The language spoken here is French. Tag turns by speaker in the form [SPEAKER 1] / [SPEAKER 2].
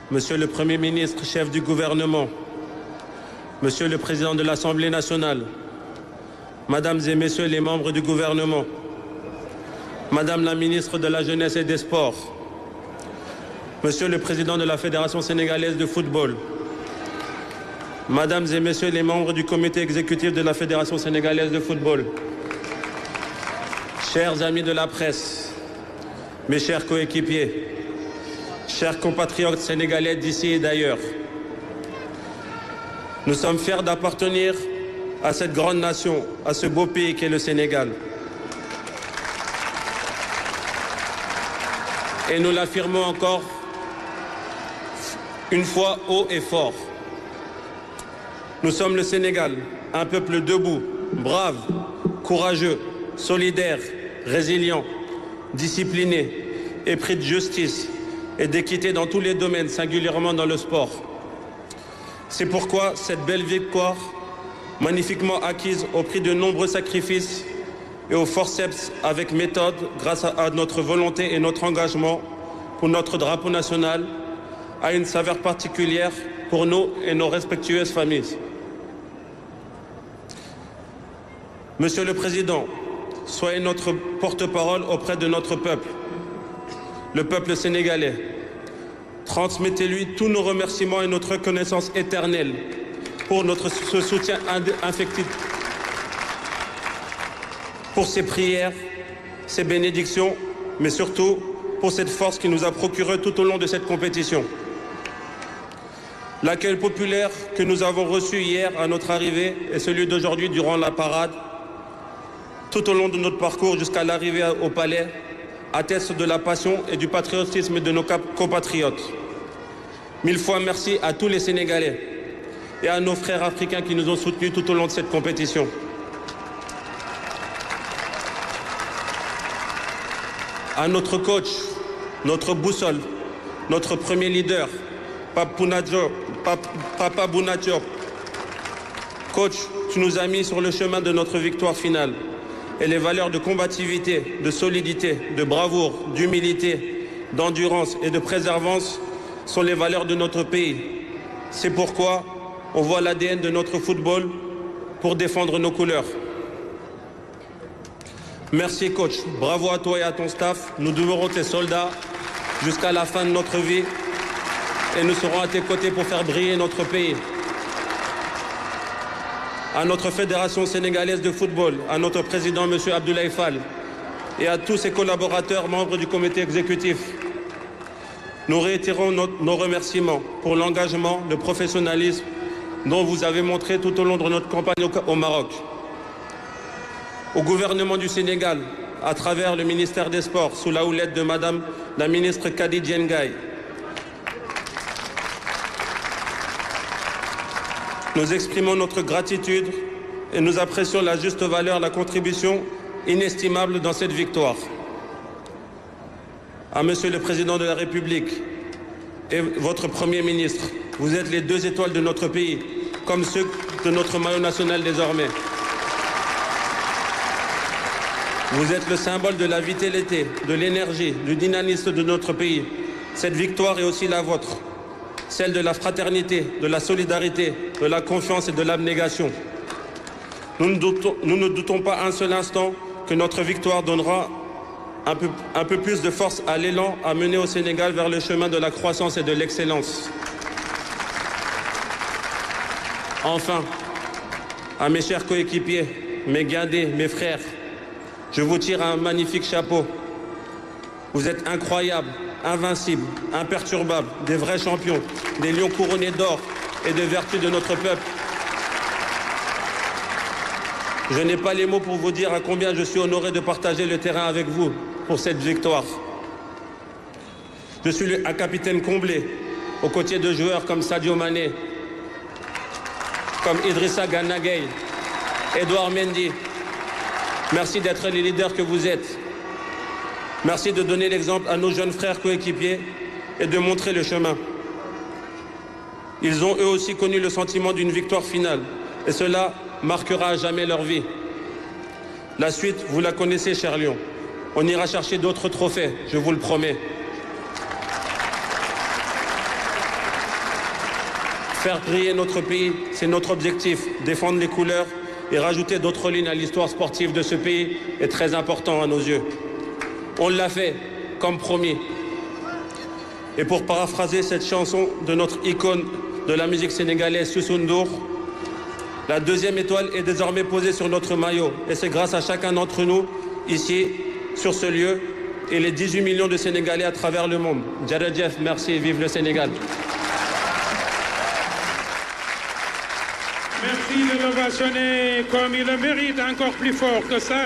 [SPEAKER 1] Monsieur le Premier ministre, chef du gouvernement, Monsieur le Président de l'Assemblée nationale, Mesdames et Messieurs les membres du gouvernement, Madame la ministre de la Jeunesse et des Sports, Monsieur le Président de la Fédération sénégalaise de football, Mesdames et Messieurs les membres du comité exécutif de la Fédération sénégalaise de football, chers amis de la presse, mes chers coéquipiers, chers compatriotes sénégalais d'ici et d'ailleurs, nous sommes fiers d'appartenir à cette grande nation, à ce beau pays qu'est le Sénégal. Et nous l'affirmons encore une fois haut et fort. Nous sommes le Sénégal, un peuple debout, brave, courageux, solidaire, résilient, discipliné, épris de justice et d'équité dans tous les domaines, singulièrement dans le sport. C'est pourquoi cette belle victoire, magnifiquement acquise au prix de nombreux sacrifices et au forceps avec méthode, grâce à notre volonté et notre engagement pour notre drapeau national, a une saveur particulière pour nous et nos respectueuses familles. Monsieur le Président, soyez notre porte-parole auprès de notre peuple, le peuple sénégalais. Transmettez-lui tous nos remerciements et notre reconnaissance éternelle pour ce soutien indéfectible, pour ses prières, ses bénédictions, mais surtout pour cette force qu'il nous a procurée tout au long de cette compétition. L'accueil populaire que nous avons reçu hier à notre arrivée et celui d'aujourd'hui durant la parade, tout au long de notre parcours jusqu'à l'arrivée au palais, attestent de la passion et du patriotisme de nos compatriotes. Mille fois merci à tous les Sénégalais et à nos frères africains qui nous ont soutenus tout au long de cette compétition. À notre coach, notre boussole, notre premier leader, Papa Bouna Diop. Coach, tu nous as mis sur le chemin de notre victoire finale. Et les valeurs de combativité, de solidité, de bravoure, d'humilité, d'endurance et de préservance sont les valeurs de notre pays. C'est pourquoi on voit l'ADN de notre football pour défendre nos couleurs. Merci coach, bravo à toi et à ton staff. Nous demeurons tes soldats jusqu'à la fin de notre vie et nous serons à tes côtés pour faire briller notre pays. À notre Fédération sénégalaise de football, à notre président M. Abdoulaye Fall et à tous ses collaborateurs membres du comité exécutif, nous réitérons nos remerciements pour l'engagement, le professionnalisme dont vous avez montré tout au long de notre campagne au Maroc. Au gouvernement du Sénégal, à travers le ministère des Sports, sous la houlette de Madame la ministre Kadi Diengay, nous exprimons notre gratitude et nous apprécions la juste valeur, la contribution inestimable dans cette victoire. À Monsieur le Président de la République et votre Premier ministre, vous êtes les deux étoiles de notre pays, comme ceux de notre maillot national désormais. Vous êtes le symbole de la vitalité, de l'énergie, du dynamisme de notre pays. Cette victoire est aussi la vôtre, celle de la fraternité, de la solidarité, de la confiance et de l'abnégation. Nous ne doutons pas un seul instant que notre victoire donnera un peu plus de force à l'élan à mener au Sénégal vers le chemin de la croissance et de l'excellence. Enfin, à mes chers coéquipiers, mes guindés, mes frères, je vous tire un magnifique chapeau. Vous êtes incroyables, invincibles, imperturbables, des vrais champions, des lions couronnés d'or et de vertus de notre peuple. Je n'ai pas les mots pour vous dire à combien je suis honoré de partager le terrain avec vous pour cette victoire. Je suis un capitaine comblé, aux côtés de joueurs comme Sadio Mané, comme Idrissa Gana Gueye, Edouard Mendy. Merci d'être les leaders que vous êtes. Merci de donner l'exemple à nos jeunes frères coéquipiers et de montrer le chemin. Ils ont eux aussi connu le sentiment d'une victoire finale et cela marquera à jamais leur vie. La suite, vous la connaissez, cher Lion. On ira chercher d'autres trophées, je vous le promets. Faire briller notre pays, c'est notre objectif. Défendre les couleurs et rajouter d'autres lignes à l'histoire sportive de ce pays est très important à nos yeux. On l'a fait, comme promis. Et pour paraphraser cette chanson de notre icône de la musique sénégalaise, Youssou N'Dour, la deuxième étoile est désormais posée sur notre maillot. Et c'est grâce à chacun d'entre nous, ici, sur ce lieu, et les 18 millions de Sénégalais à travers le monde. Djaradjef, merci et vive le Sénégal.
[SPEAKER 2] Merci de l'ovationner comme il le mérite, encore plus fort que ça.